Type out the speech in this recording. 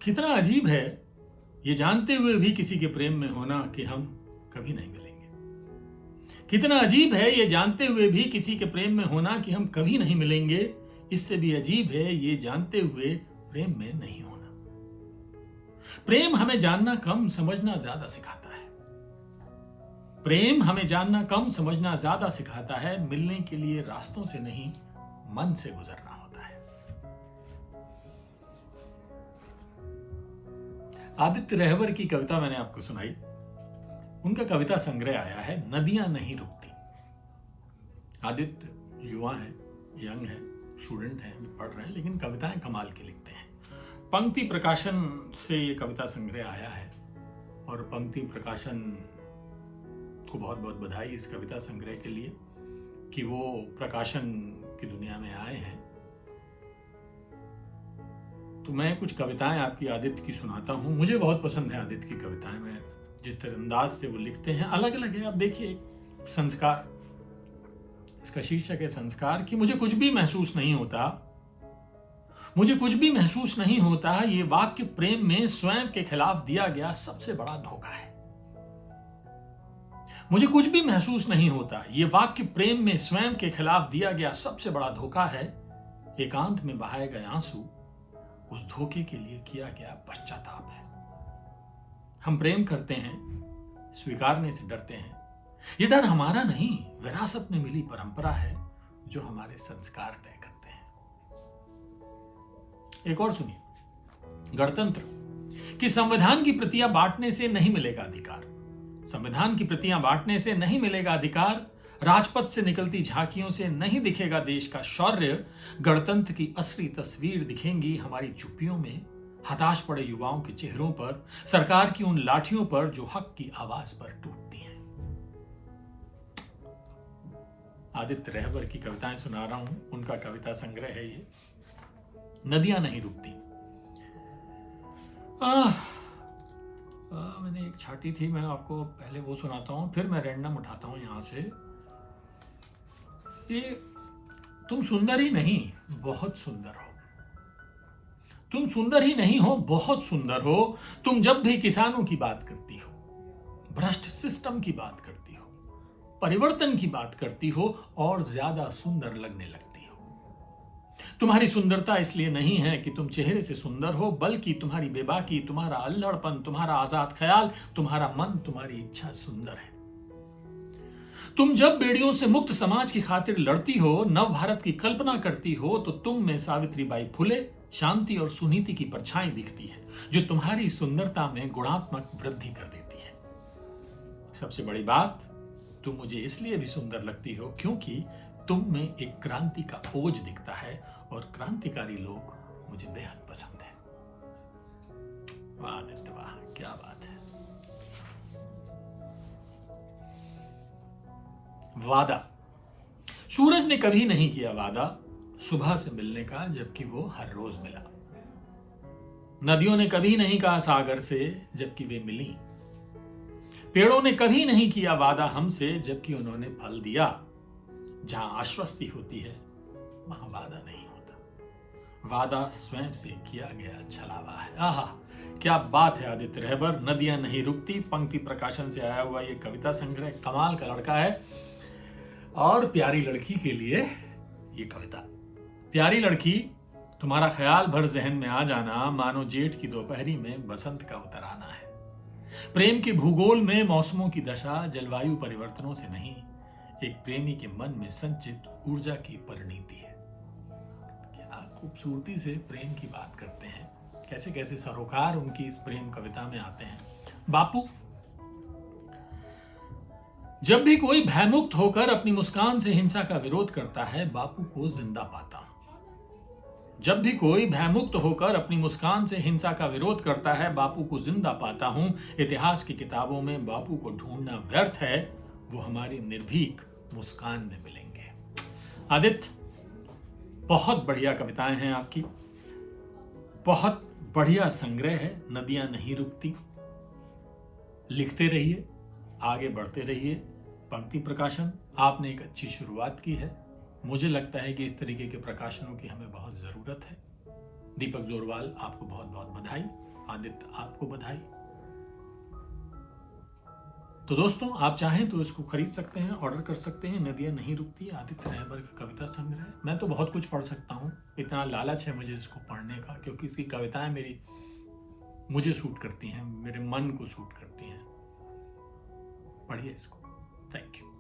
कितना अजीब है ये जानते हुए भी किसी के प्रेम में होना कि हम कभी नहीं मिलेंगे। कितना अजीब है ये जानते हुए भी किसी के प्रेम में होना कि हम कभी नहीं मिलेंगे। इससे भी अजीब है ये जानते हुए प्रेम में नहीं होना। प्रेम हमें जानना कम समझना ज्यादा सिखाता है। प्रेम हमें जानना कम समझना ज्यादा सिखाता है। मिलने के लिए रास्तों से नहीं, मन से गुजरना होता है। आदित्य रहबर की कविता मैंने आपको सुनाई। उनका कविता संग्रह आया है नदियां नहीं रुकती। आदित्य युवा है, यंग है, स्टूडेंट है, पढ़ रहे हैं, लेकिन कविताएं कमाल की लिखते हैं। पंक्ति प्रकाशन से ये कविता संग्रह आया है और पंक्ति प्रकाशन को बहुत बहुत बधाई इस कविता संग्रह के लिए कि वो प्रकाशन की दुनिया में आए हैं। तो मैं कुछ कविताएं आपकी आदित्य की सुनाता हूं। मुझे बहुत पसंद है आदित्य की कविताएं। मैं जिस तरह अंदाज से वो लिखते हैं अलग अलग है। आप देखिए, संस्कार, इसका शीर्षक है संस्कार। कि मुझे कुछ भी महसूस नहीं होता, मुझे कुछ भी महसूस नहीं होता, ये वाक्य प्रेम में स्वयं के खिलाफ दिया गया सबसे बड़ा धोखा है। मुझे कुछ भी महसूस नहीं होता, ये वाक्य प्रेम में स्वयं के खिलाफ दिया गया सबसे बड़ा धोखा है। एकांत में बहाए गए आंसू उस धोखे के लिए किया गया पश्चाताप है। हम प्रेम करते हैं, स्वीकारने से डरते हैं। ये डर हमारा नहीं, विरासत में मिली परंपरा है जो हमारे संस्कार तय करते हैं। एक और सुनिए। गणतंत्र कि संविधान की प्रतियां बांटने से नहीं मिलेगा अधिकार। संविधान की प्रतियां बांटने से नहीं मिलेगा अधिकार। राजपथ से निकलती झांकियों से नहीं दिखेगा देश का शौर्य। गणतंत्र की असली तस्वीर दिखेंगी हमारी चुप्पियों में, हताश पड़े युवाओं के चेहरों पर, सरकार की उन लाठियों पर जो हक की आवाज पर टूटती हैं। आदित्य रहबर की कविताएं सुना रहा हूं। उनका कविता संग्रह है ये नदियां नहीं रुकती। मैंने एक छाटी थी, मैं आपको पहले वो सुनाता हूं, फिर मैं रैंडम उठाता हूं यहां से। ये तुम सुंदर ही नहीं बहुत सुंदर हो। तुम सुंदर ही नहीं हो, बहुत सुंदर हो। तुम जब भी किसानों की बात करती हो, भ्रष्ट सिस्टम की बात करती हो, परिवर्तन की बात करती हो और ज्यादा सुंदर लगने लगती हो। तुम्हारी सुंदरता इसलिए नहीं है कि तुम चेहरे से सुंदर हो, बल्कि तुम्हारी बेबाकी, तुम्हारा अल्हड़पन, तुम्हारा आजाद ख्याल, तुम्हारा मन, तुम्हारी इच्छा सुंदर है। तुम जब बेड़ियों से मुक्त समाज की खातिर लड़ती हो, नव भारत की कल्पना करती हो, तो तुम में सावित्रीबाई फुले, शांति और सुनीति की परछाई दिखती है जो तुम्हारी सुंदरता में गुणात्मक वृद्धि कर देती है। सबसे बड़ी बात, तुम मुझे इसलिए भी सुंदर लगती हो क्योंकि तुम में एक क्रांति का ओज दिखता है और क्रांतिकारी लोग मुझे बेहद पसंद है। वाह आदित्य वाह, क्या बात है। वादा। सूरज ने कभी नहीं किया वादा सुबह से मिलने का, जबकि वो हर रोज मिला। नदियों ने कभी नहीं कहा सागर से, जबकि वे मिली। पेड़ों ने कभी नहीं किया वादा हमसे, जबकि उन्होंने फल दिया। जहां आश्वस्ति होती है वहां वादा नहीं होता, वादा स्वयं से किया गया छलावा है। आहा, क्या बात है आदित्य रहबर। नदियां नहीं रुकती, पंक्ति प्रकाशन से आया हुआ ये कविता संग्रह। कमाल का लड़का है। और प्यारी लड़की के लिए ये कविता। प्यारी लड़की, तुम्हारा ख्याल भर जहन में आ जाना, मानो जेठ की दोपहरी में बसंत का उतर आना है। प्रेम के भूगोल में मौसमों की दशा जलवायु परिवर्तनों से नहीं, एक प्रेमी के मन में संचित ऊर्जा की परिणति है। क्या खूबसूरती से प्रेम की बात करते हैं, कैसे कैसे सरोकार उनकी इस प्रेम कविता में आते हैं। बापू, जब भी कोई भयमुक्त होकर अपनी मुस्कान से हिंसा का विरोध करता है, बापू को जिंदा पाता हूं। जब भी कोई भयमुक्त होकर अपनी मुस्कान से हिंसा का विरोध करता है, बापू को जिंदा पाता हूं। इतिहास की किताबों में बापू को ढूंढना व्यर्थ है, वो हमारी निर्भीक मुस्कान में मिलेंगे। आदित्य, बहुत बढ़िया कविताएं हैं आपकी, बहुत बढ़िया संग्रह है नदियां नहीं रुकती। लिखते रहिए, आगे बढ़ते रहिए। पंक्ति प्रकाशन, आपने एक अच्छी शुरुआत की है। मुझे लगता है कि इस तरीके के प्रकाशनों की हमें बहुत ज़रूरत है। दीपक जोरवाल, आपको बहुत बहुत बधाई। आदित्य आपको बधाई। तो दोस्तों, आप चाहें तो इसको खरीद सकते हैं, ऑर्डर कर सकते हैं। नदियां नहीं रुकती, आदित्य रायबर का कविता संग्रह। मैं तो बहुत कुछ पढ़ सकता हूँ, इतना लालच है मुझे इसको पढ़ने का, क्योंकि इसकी कविताएं मुझे सूट करती हैं, मेरे मन को सूट करती हैं। पढ़िए इसको। Thank you.